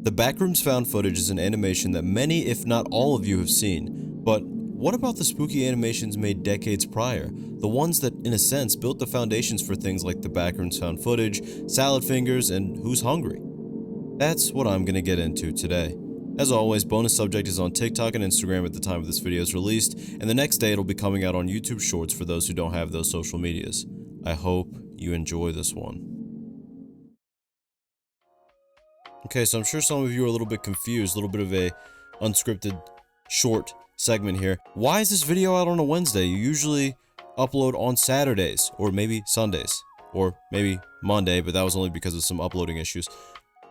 The Backrooms found footage is an animation that many, if not all of you have seen, but what about the spooky animations made decades prior? The ones that, in a sense, built the foundations for things like the Backrooms found footage, Salad Fingers, and Who's Hungry? That's what I'm gonna get into today. As always, bonus subject is on TikTok and Instagram at the time of this video is released, and the next day it'll be coming out on YouTube Shorts for those who don't have those social medias. I hope you enjoy this one. Okay, so I'm sure some of you are a little bit confused, a little bit of a unscripted short segment here. Why is this video out on a Wednesday? You usually upload on Saturdays, or maybe Sundays, or maybe Monday, but that was only because of some uploading issues.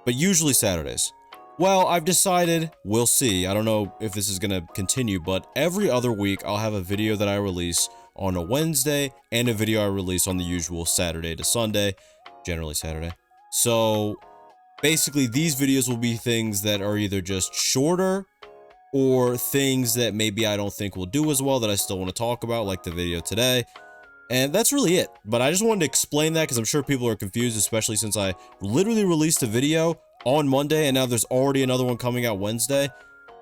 But usually Saturdays. Well, I've decided, we'll see, I don't know if this is gonna continue, but every other week I'll have a video that I release on a Wednesday and a video I release on the usual Saturday to Sunday, generally Saturday. So basically these videos will be things that are either just shorter or things that maybe I don't think will do as well that I still want to talk about, like the video today. And that's really it. But I just wanted to explain that because I'm sure people are confused, especially since I literally released a video on Monday and now there's already another one coming out Wednesday.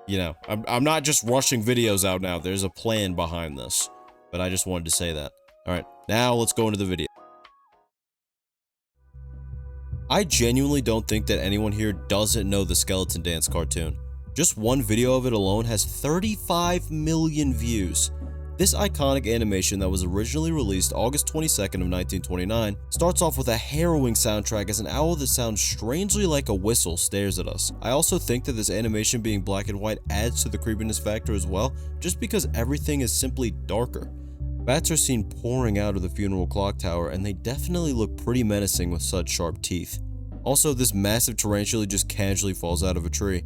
You know, I'm not just rushing videos out now. There's a plan behind this. But I just wanted to say that. All right, now let's go into the video. I genuinely don't think that anyone here doesn't know the Skeleton Dance cartoon. Just one video of it alone has 35 million views. This iconic animation that was originally released August 22nd of 1929 starts off with a harrowing soundtrack as an owl that sounds strangely like a whistle stares at us. I also think that this animation being black and white adds to the creepiness factor as well, just because everything is simply darker. Bats are seen pouring out of the funeral clock tower and they definitely look pretty menacing with such sharp teeth. Also, this massive tarantula just casually falls out of a tree.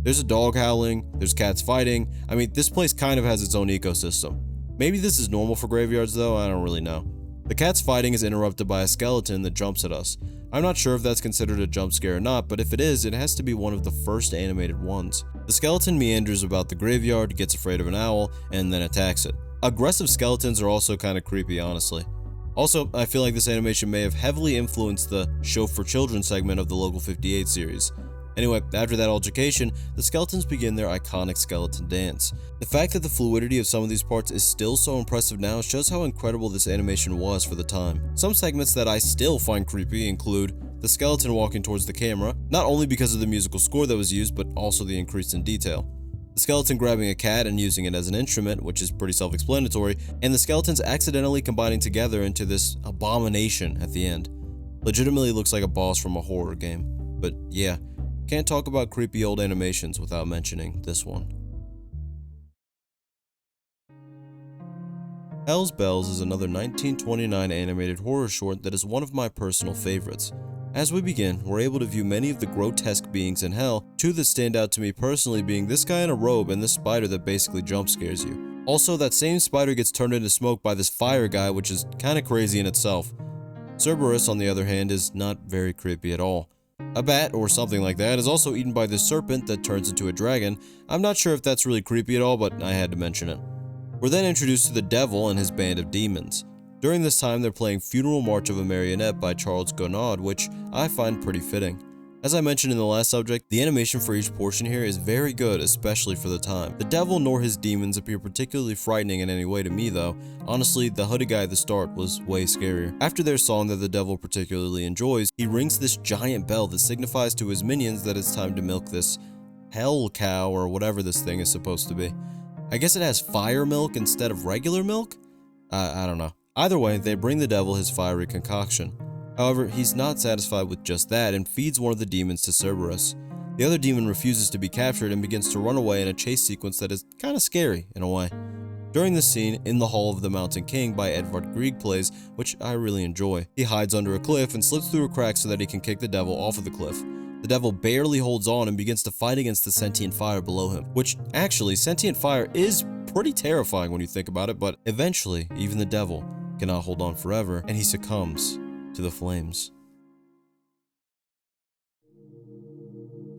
There's a dog howling, there's cats fighting. I mean, this place kind of has its own ecosystem. Maybe this is normal for graveyards though, I don't really know. The cats fighting is interrupted by a skeleton that jumps at us. I'm not sure if that's considered a jump scare or not, but if it is, it has to be one of the first animated ones. The skeleton meanders about the graveyard, gets afraid of an owl, and then attacks it. Aggressive skeletons are also kind of creepy, honestly. Also, I feel like this animation may have heavily influenced the Show for Children segment of the Local 58 series. Anyway, after that altercation, the skeletons begin their iconic skeleton dance. The fact that the fluidity of some of these parts is still so impressive now shows how incredible this animation was for the time. Some segments that I still find creepy include the skeleton walking towards the camera, not only because of the musical score that was used, but also the increase in detail. The skeleton grabbing a cat and using it as an instrument, which is pretty self-explanatory, and the skeletons accidentally combining together into this abomination at the end. Legitimately looks like a boss from a horror game. But yeah, can't talk about creepy old animations without mentioning this one. Hell's Bells is another 1929 animated horror short that is one of my personal favorites. As we begin, we're able to view many of the grotesque beings in hell, two that stand out to me personally being this guy in a robe and this spider that basically jump scares you. Also, that same spider gets turned into smoke by this fire guy, which is kinda crazy in itself. Cerberus, on the other hand, is not very creepy at all. A bat, or something like that, is also eaten by this serpent that turns into a dragon. I'm not sure if that's really creepy at all, but I had to mention it. We're then introduced to the devil and his band of demons. During this time, they're playing Funeral March of a Marionette by Charles Gounod, which I find pretty fitting. As I mentioned in the last subject, the animation for each portion here is very good, especially for the time. The devil nor his demons appear particularly frightening in any way to me though. Honestly, the hooded guy at the start was way scarier. After their song that the devil particularly enjoys, he rings this giant bell that signifies to his minions that it's time to milk this hell cow or whatever this thing is supposed to be. I guess it has fire milk instead of regular milk? I don't know. Either way, they bring the devil his fiery concoction. However, he's not satisfied with just that and feeds one of the demons to Cerberus. The other demon refuses to be captured and begins to run away in a chase sequence that is kinda scary in a way. During this scene, In the Hall of the Mountain King by Edvard Grieg plays, which I really enjoy. He hides under a cliff and slips through a crack so that he can kick the devil off of the cliff. The devil barely holds on and begins to fight against the sentient fire below him, which actually, sentient fire is pretty terrifying when you think about it, but eventually, even the devil cannot hold on forever, and he succumbs to the flames.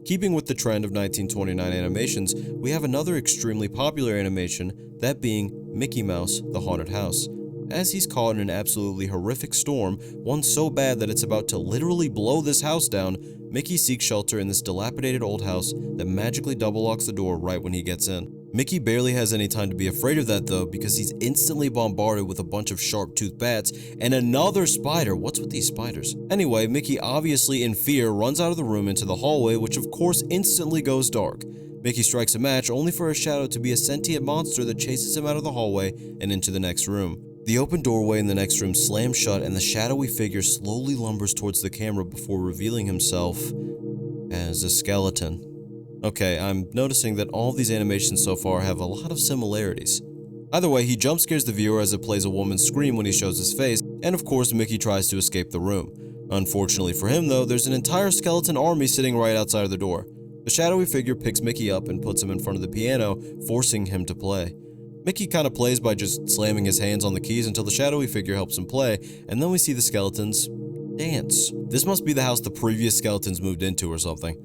Keeping with the trend of 1929 animations, we have another extremely popular animation, that being Mickey Mouse, The Haunted House. As he's caught in an absolutely horrific storm, one so bad that it's about to literally blow this house down, Mickey seeks shelter in this dilapidated old house that magically double locks the door right when he gets in. Mickey barely has any time to be afraid of that though, because he's instantly bombarded with a bunch of sharp-toothed bats and another spider. What's with these spiders? Anyway, Mickey, obviously in fear, runs out of the room into the hallway, which of course instantly goes dark. Mickey strikes a match, only for a shadow to be a sentient monster that chases him out of the hallway and into the next room. The open doorway in the next room slams shut and the shadowy figure slowly lumbers towards the camera before revealing himself as a skeleton. Okay, I'm noticing that all of these animations so far have a lot of similarities. Either way, he jump scares the viewer as it plays a woman's scream when he shows his face, and of course Mickey tries to escape the room. Unfortunately for him though, there's an entire skeleton army sitting right outside of the door. The shadowy figure picks Mickey up and puts him in front of the piano, forcing him to play. Mickey kinda plays by just slamming his hands on the keys until the shadowy figure helps him play, and then we see the skeletons dance. This must be the house the previous skeletons moved into or something.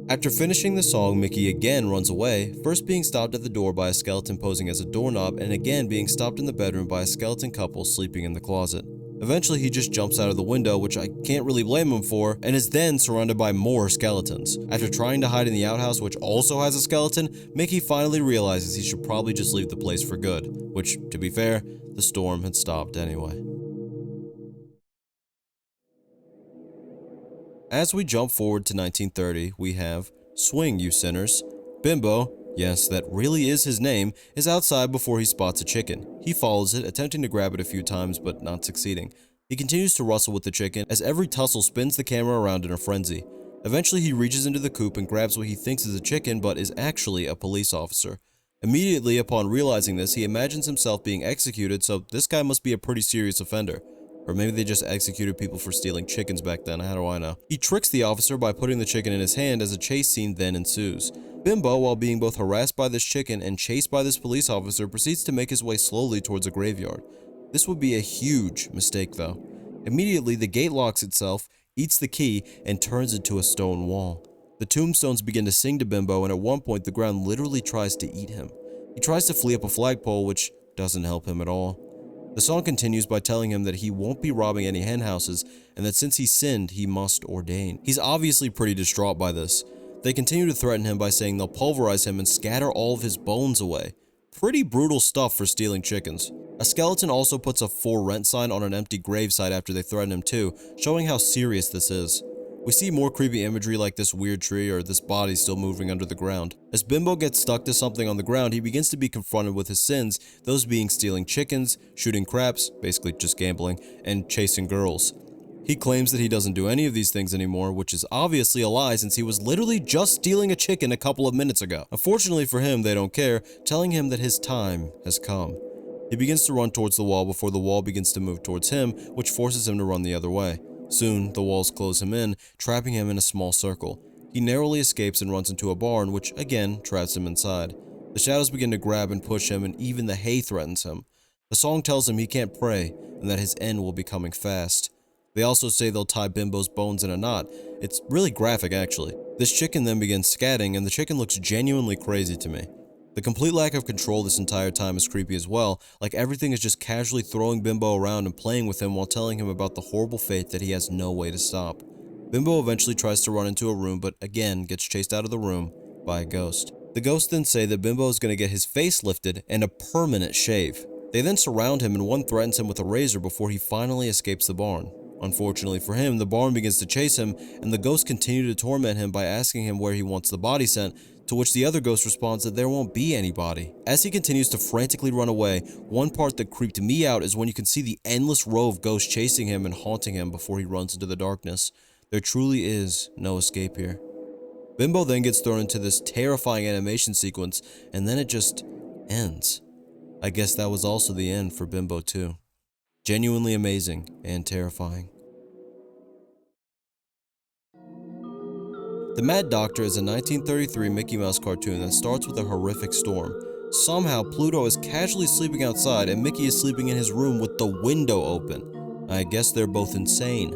After finishing the song, Mickey again runs away, first being stopped at the door by a skeleton posing as a doorknob, and again being stopped in the bedroom by a skeleton couple sleeping in the closet. Eventually, he just jumps out of the window, which I can't really blame him for, and is then surrounded by more skeletons. After trying to hide in the outhouse, which also has a skeleton, Mickey finally realizes he should probably just leave the place for good, which, to be fair, the storm had stopped anyway. As we jump forward to 1930, we have Swing, You Sinners. Bimbo, yes, that really is his name, is outside before he spots a chicken. He follows it, attempting to grab it a few times, but not succeeding. He continues to wrestle with the chicken as every tussle spins the camera around in a frenzy. Eventually, he reaches into the coop and grabs what he thinks is a chicken, but is actually a police officer. Immediately upon realizing this, he imagines himself being executed, so this guy must be a pretty serious offender. Or maybe they just executed people for stealing chickens back then, how do I know? He tricks the officer by putting the chicken in his hand as a chase scene then ensues. Bimbo, while being both harassed by this chicken and chased by this police officer, proceeds to make his way slowly towards a graveyard. This would be a huge mistake though. Immediately, the gate locks itself, eats the key, and turns into a stone wall. The tombstones begin to sing to Bimbo, and at one point the ground literally tries to eat him. He tries to flee up a flagpole, which doesn't help him at all. The song continues by telling him that he won't be robbing any hen houses, and that since he sinned, he must ordain. He's obviously pretty distraught by this. They continue to threaten him by saying they'll pulverize him and scatter all of his bones away. Pretty brutal stuff for stealing chickens. A skeleton also puts a "For Rent" sign on an empty gravesite after they threaten him too, showing how serious this is. We see more creepy imagery like this weird tree or this body still moving under the ground. As Bimbo gets stuck to something on the ground, he begins to be confronted with his sins, those being stealing chickens, shooting craps, basically just gambling, and chasing girls. He claims that he doesn't do any of these things anymore, which is obviously a lie since he was literally just stealing a chicken a couple of minutes ago. Unfortunately for him, they don't care, telling him that his time has come. He begins to run towards the wall before the wall begins to move towards him, which forces him to run the other way. Soon, the walls close him in, trapping him in a small circle. He narrowly escapes and runs into a barn, which again traps him inside. The shadows begin to grab and push him, and even the hay threatens him. The song tells him he can't pray, and that his end will be coming fast. They also say they'll tie Bimbo's bones in a knot. It's really graphic, actually. This chicken then begins scatting, and the chicken looks genuinely crazy to me. The complete lack of control this entire time is creepy as well, like everything is just casually throwing Bimbo around and playing with him while telling him about the horrible fate that he has no way to stop. Bimbo eventually tries to run into a room, but again gets chased out of the room by a ghost. The ghosts then say that Bimbo is going to get his face lifted and a permanent shave. They then surround him and one threatens him with a razor before he finally escapes the barn. Unfortunately for him, the barn begins to chase him, and the ghosts continue to torment him by asking him where he wants the body sent, to which the other ghost responds that there won't be any body. As he continues to frantically run away, one part that creeped me out is when you can see the endless row of ghosts chasing him and haunting him before he runs into the darkness. There truly is no escape here. Bimbo then gets thrown into this terrifying animation sequence, and then it just ends. I guess that was also the end for Bimbo too. Genuinely amazing and terrifying. The Mad Doctor is a 1933 Mickey Mouse cartoon that starts with a horrific storm. Somehow, Pluto is casually sleeping outside and Mickey is sleeping in his room with the window open. I guess they're both insane.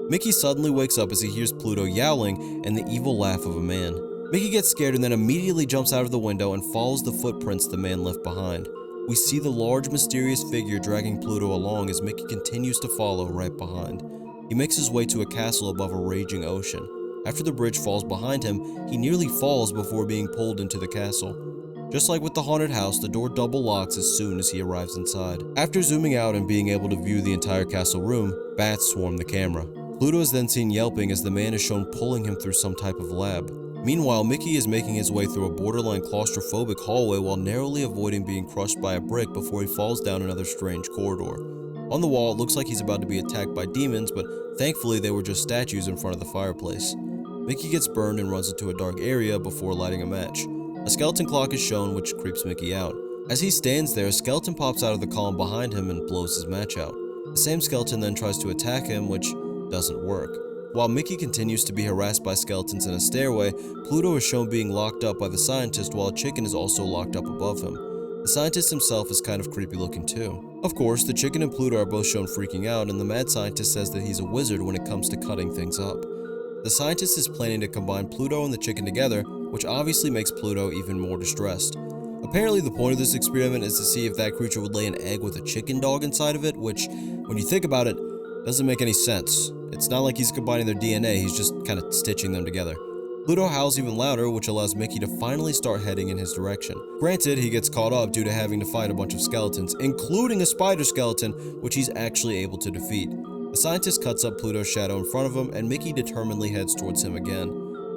Mickey suddenly wakes up as he hears Pluto yowling and the evil laugh of a man. Mickey gets scared and then immediately jumps out of the window and follows the footprints the man left behind. We see the large mysterious figure dragging Pluto along as Mickey continues to follow right behind. He makes his way to a castle above a raging ocean. After the bridge falls behind him, he nearly falls before being pulled into the castle. Just like with the haunted house, the door double locks as soon as he arrives inside. After zooming out and being able to view the entire castle room, bats swarm the camera. Pluto is then seen yelping as the man is shown pulling him through some type of lab. Meanwhile, Mickey is making his way through a borderline claustrophobic hallway while narrowly avoiding being crushed by a brick before he falls down another strange corridor. On the wall, it looks like he's about to be attacked by demons, but thankfully they were just statues in front of the fireplace. Mickey gets burned and runs into a dark area before lighting a match. A skeleton clock is shown, which creeps Mickey out. As he stands there, a skeleton pops out of the column behind him and blows his match out. The same skeleton then tries to attack him, which doesn't work. While Mickey continues to be harassed by skeletons in a stairway, Pluto is shown being locked up by the scientist while a chicken is also locked up above him. The scientist himself is kind of creepy looking too. Of course, the chicken and Pluto are both shown freaking out, and the mad scientist says that he's a wizard when it comes to cutting things up. The scientist is planning to combine Pluto and the chicken together, which obviously makes Pluto even more distressed. Apparently the point of this experiment is to see if that creature would lay an egg with a chicken dog inside of it, which, when you think about it, doesn't make any sense. It's not like he's combining their DNA, he's just kind of stitching them together. Pluto howls even louder, which allows Mickey to finally start heading in his direction. Granted, he gets caught up due to having to fight a bunch of skeletons, including a spider skeleton, which he's actually able to defeat. The scientist cuts up Pluto's shadow in front of him, and Mickey determinedly heads towards him again.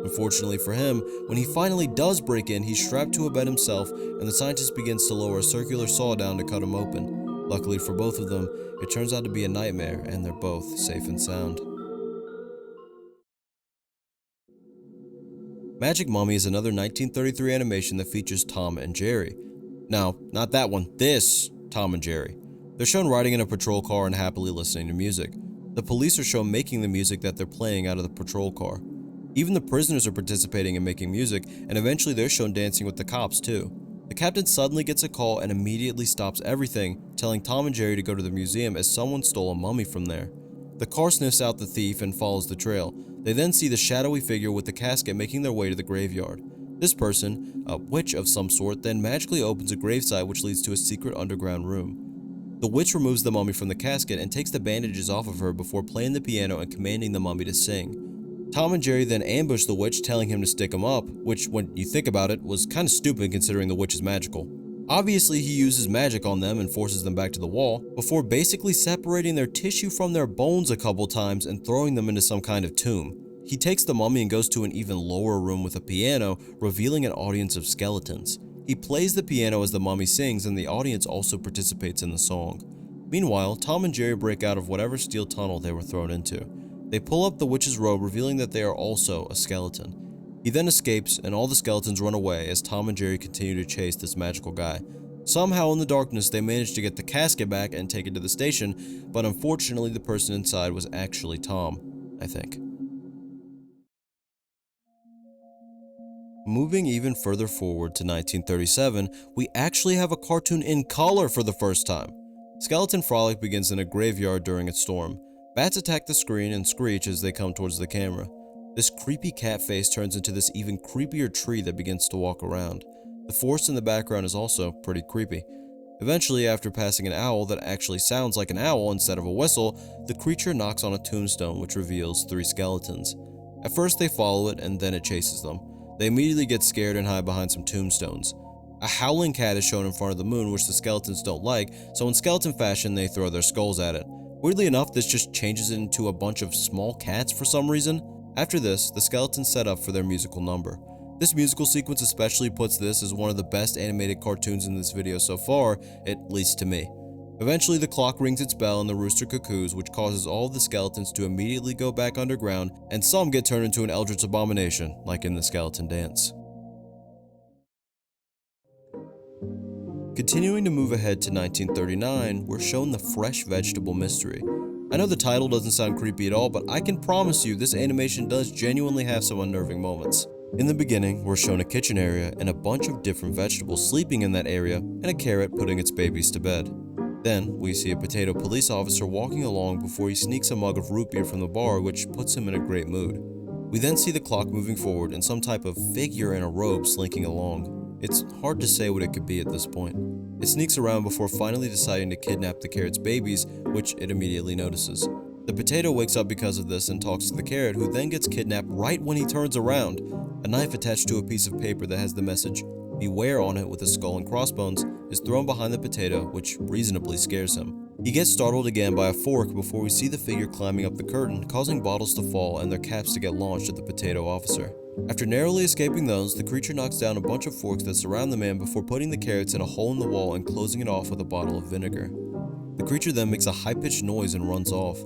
Unfortunately for him, when he finally does break in, he's strapped to a bed himself, and the scientist begins to lower a circular saw down to cut him open. Luckily for both of them, it turns out to be a nightmare, and they're both safe and sound. Magic Mummy is another 1933 animation that features Tom and Jerry. No, not that one, this Tom and Jerry. They're shown riding in a patrol car and happily listening to music. The police are shown making the music that they're playing out of the patrol car. Even the prisoners are participating in making music, and eventually they're shown dancing with the cops too. The captain suddenly gets a call and immediately stops everything, telling Tom and Jerry to go to the museum as someone stole a mummy from there. The car sniffs out the thief and follows the trail. They then see the shadowy figure with the casket making their way to the graveyard. This person, a witch of some sort, then magically opens a gravesite which leads to a secret underground room. The witch removes the mummy from the casket and takes the bandages off of her before playing the piano and commanding the mummy to sing. Tom and Jerry then ambush the witch, telling him to stick him up, which, when you think about it, was kinda stupid considering the witch is magical. Obviously, he uses magic on them and forces them back to the wall, before basically separating their tissue from their bones a couple times and throwing them into some kind of tomb. He takes the mummy and goes to an even lower room with a piano, revealing an audience of skeletons. He plays the piano as the mummy sings, and the audience also participates in the song. Meanwhile, Tom and Jerry break out of whatever steel tunnel they were thrown into. They pull up the witch's robe, revealing that they are also a skeleton. He then escapes, and all the skeletons run away as Tom and Jerry continue to chase this magical guy. Somehow in the darkness, they manage to get the casket back and take it to the station, but unfortunately the person inside was actually Tom, I think. Moving even further forward to 1937, we actually have a cartoon in color for the first time. Skeleton Frolic begins in a graveyard during a storm. Bats attack the screen and screech as they come towards the camera. This creepy cat face turns into this even creepier tree that begins to walk around. The forest in the background is also pretty creepy. Eventually, after passing an owl that actually sounds like an owl instead of a whistle, the creature knocks on a tombstone which reveals 3 skeletons. At first they follow it, and then it chases them. They immediately get scared and hide behind some tombstones. A howling cat is shown in front of the moon, which the skeletons don't like, so in skeleton fashion they throw their skulls at it. Weirdly enough, this just changes it into a bunch of small cats for some reason. After this, the skeletons set up for their musical number. This musical sequence especially puts this as one of the best animated cartoons in this video so far, at least to me. Eventually, the clock rings its bell and the rooster cuckoos, which causes all of the skeletons to immediately go back underground, and some get turned into an eldritch abomination, like in the skeleton dance. Continuing to move ahead to 1939, we're shown the Fresh Vegetable Mystery. I know the title doesn't sound creepy at all, but I can promise you this animation does genuinely have some unnerving moments. In the beginning, we're shown a kitchen area and a bunch of different vegetables sleeping in that area, and a carrot putting its babies to bed. Then, we see a potato police officer walking along before he sneaks a mug of root beer from the bar, which puts him in a great mood. We then see the clock moving forward and some type of figure in a robe slinking along. It's hard to say what it could be at this point. It sneaks around before finally deciding to kidnap the carrot's babies, which it immediately notices. The potato wakes up because of this and talks to the carrot, who then gets kidnapped right when he turns around. A knife attached to a piece of paper that has the message "Beware" on it with a skull and crossbones is thrown behind the potato, which reasonably scares him. He gets startled again by a fork before we see the figure climbing up the curtain, causing bottles to fall and their caps to get launched at the potato officer. After narrowly escaping those, the creature knocks down a bunch of forks that surround the man before putting the carrots in a hole in the wall and closing it off with a bottle of vinegar. The creature then makes a high-pitched noise and runs off.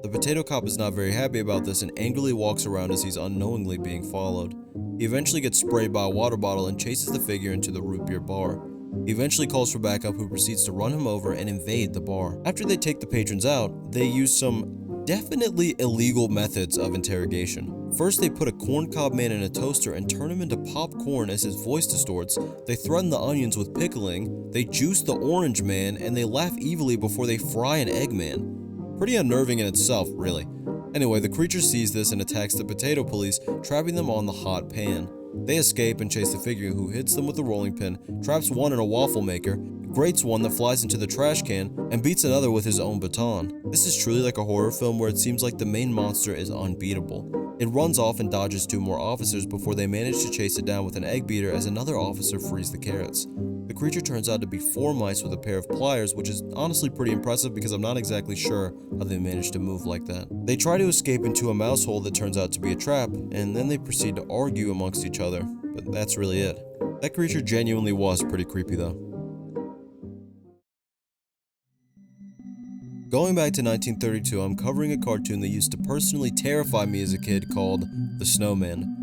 The potato cop is not very happy about this and angrily walks around as he's unknowingly being followed. He eventually gets sprayed by a water bottle and chases the figure into the root beer bar. He eventually calls for backup, who proceeds to run him over and invade the bar. After they take the patrons out, they use some definitely illegal methods of interrogation. First, they put a corncob man in a toaster and turn him into popcorn as his voice distorts. They threaten the onions with pickling, they juice the orange man, and they laugh evilly before they fry an egg man. Pretty unnerving in itself, really. Anyway, the creature sees this and attacks the potato police, trapping them on the hot pan. They escape and chase the figure, who hits them with a rolling pin, traps one in a waffle maker, grates one that flies into the trash can, and beats another with his own baton. This is truly like a horror film where it seems like the main monster is unbeatable. It runs off and dodges two more officers before they manage to chase it down with an egg beater as another officer frees the carrots. The creature turns out to be 4 mice with a pair of pliers, which is honestly pretty impressive because I'm not exactly sure how they managed to move like that. They try to escape into a mouse hole that turns out to be a trap, and then they proceed to argue amongst each other, but that's really it. That creature genuinely was pretty creepy though. Going back to 1932, I'm covering a cartoon that used to personally terrify me as a kid called The Snowman.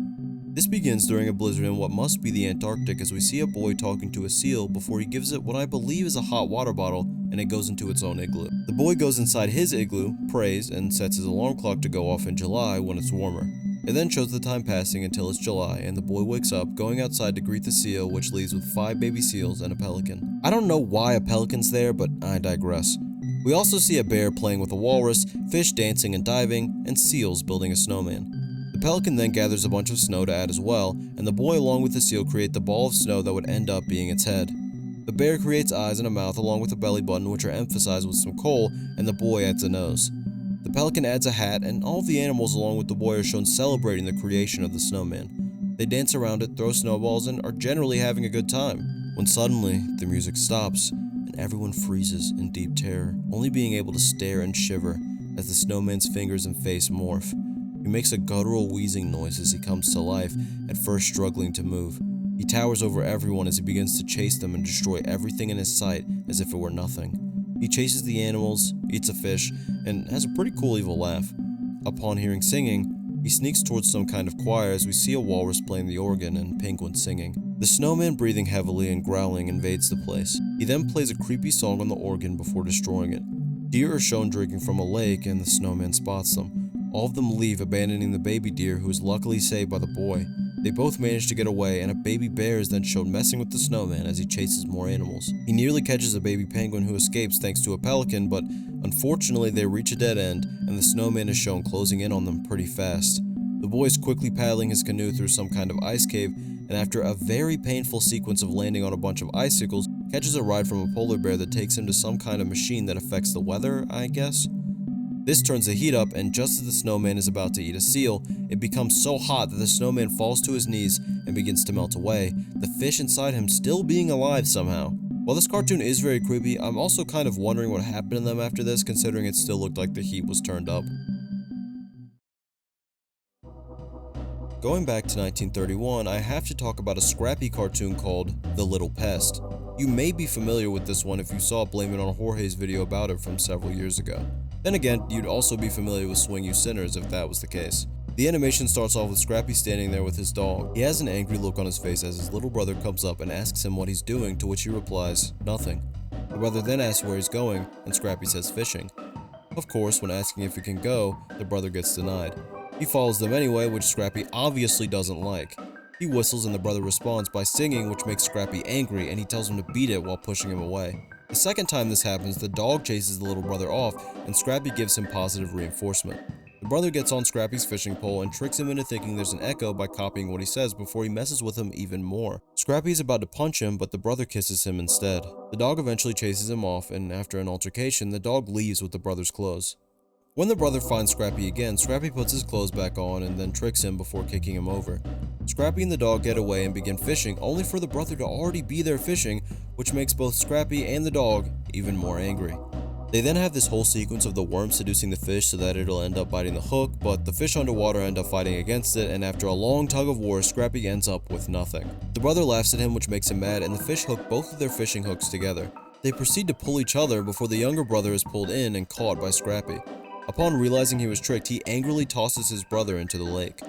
This begins during a blizzard in what must be the Antarctic, as we see a boy talking to a seal before he gives it what I believe is a hot water bottle, and it goes into its own igloo. The boy goes inside his igloo, prays, and sets his alarm clock to go off in July when it's warmer. It then shows the time passing until it's July, and the boy wakes up, going outside to greet the seal, which leaves with 5 baby seals and a pelican. I don't know why a pelican's there, but I digress. We also see a bear playing with a walrus, fish dancing and diving, and seals building a snowman. The pelican then gathers a bunch of snow to add as well, and the boy along with the seal create the ball of snow that would end up being its head. The bear creates eyes and a mouth along with a belly button, which are emphasized with some coal, and the boy adds a nose. The pelican adds a hat, and all of the animals along with the boy are shown celebrating the creation of the snowman. They dance around it, throw snowballs, and are generally having a good time, when suddenly the music stops, and everyone freezes in deep terror, only being able to stare and shiver as the snowman's fingers and face morph. He makes a guttural wheezing noise as he comes to life, at first struggling to move. He towers over everyone as he begins to chase them and destroy everything in his sight as if it were nothing. He chases the animals, eats a fish, and has a pretty cool evil laugh. Upon hearing singing, he sneaks towards some kind of choir as we see a walrus playing the organ and penguins singing. The snowman, breathing heavily and growling, invades the place. He then plays a creepy song on the organ before destroying it. Deer are shown drinking from a lake, and the snowman spots them. All of them leave, abandoning the baby deer, who is luckily saved by the boy. They both manage to get away, and a baby bear is then shown messing with the snowman as he chases more animals. He nearly catches a baby penguin who escapes thanks to a pelican, but unfortunately they reach a dead end, and the snowman is shown closing in on them pretty fast. The boy is quickly paddling his canoe through some kind of ice cave, and after a very painful sequence of landing on a bunch of icicles, catches a ride from a polar bear that takes him to some kind of machine that affects the weather, I guess? This turns the heat up, and just as the snowman is about to eat a seal, it becomes so hot that the snowman falls to his knees and begins to melt away, the fish inside him still being alive somehow. While this cartoon is very creepy, I'm also kind of wondering what happened to them after this, considering it still looked like the heat was turned up. Going back to 1931, I have to talk about a scrappy cartoon called The Little Pest. You may be familiar with this one if you saw Blame It on Jorge's video about it from several years ago. Then again, you'd also be familiar with Swing You Sinners if that was the case. The animation starts off with Scrappy standing there with his dog. He has an angry look on his face as his little brother comes up and asks him what he's doing, to which he replies, "Nothing." The brother then asks where he's going, and Scrappy says fishing. Of course, when asking if he can go, the brother gets denied. He follows them anyway, which Scrappy obviously doesn't like. He whistles and the brother responds by singing, which makes Scrappy angry, and he tells him to beat it while pushing him away. The second time this happens, the dog chases the little brother off, and Scrappy gives him positive reinforcement. The brother gets on Scrappy's fishing pole and tricks him into thinking there's an echo by copying what he says before he messes with him even more. Scrappy is about to punch him, but the brother kisses him instead. The dog eventually chases him off, and after an altercation, the dog leaves with the brother's clothes. When the brother finds Scrappy again, Scrappy puts his clothes back on and then tricks him before kicking him over. Scrappy and the dog get away and begin fishing, only for the brother to already be there fishing, which makes both Scrappy and the dog even more angry. They then have this whole sequence of the worm seducing the fish so that it'll end up biting the hook, but the fish underwater end up fighting against it, and after a long tug of war, Scrappy ends up with nothing. The brother laughs at him, which makes him mad, and the fish hook both of their fishing hooks together. They proceed to pull each other before the younger brother is pulled in and caught by Scrappy. Upon realizing he was tricked, he angrily tosses his brother into the lake.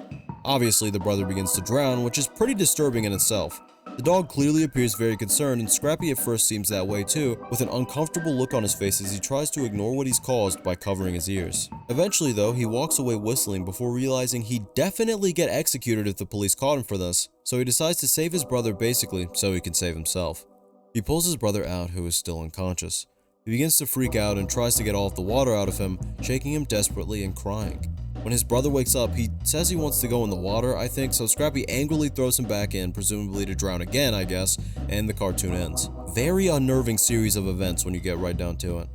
Obviously, the brother begins to drown, which is pretty disturbing in itself. The dog clearly appears very concerned, and Scrappy at first seems that way too, with an uncomfortable look on his face as he tries to ignore what he's caused by covering his ears. Eventually though, he walks away whistling before realizing he'd definitely get executed if the police caught him for this, so he decides to save his brother basically so he can save himself. He pulls his brother out, who is still unconscious. He begins to freak out and tries to get all of the water out of him, shaking him desperately and crying. When his brother wakes up, he says he wants to go in the water, I think, so Scrappy angrily throws him back in, presumably to drown again, I guess, and the cartoon ends. Very unnerving series of events when you get right down to it.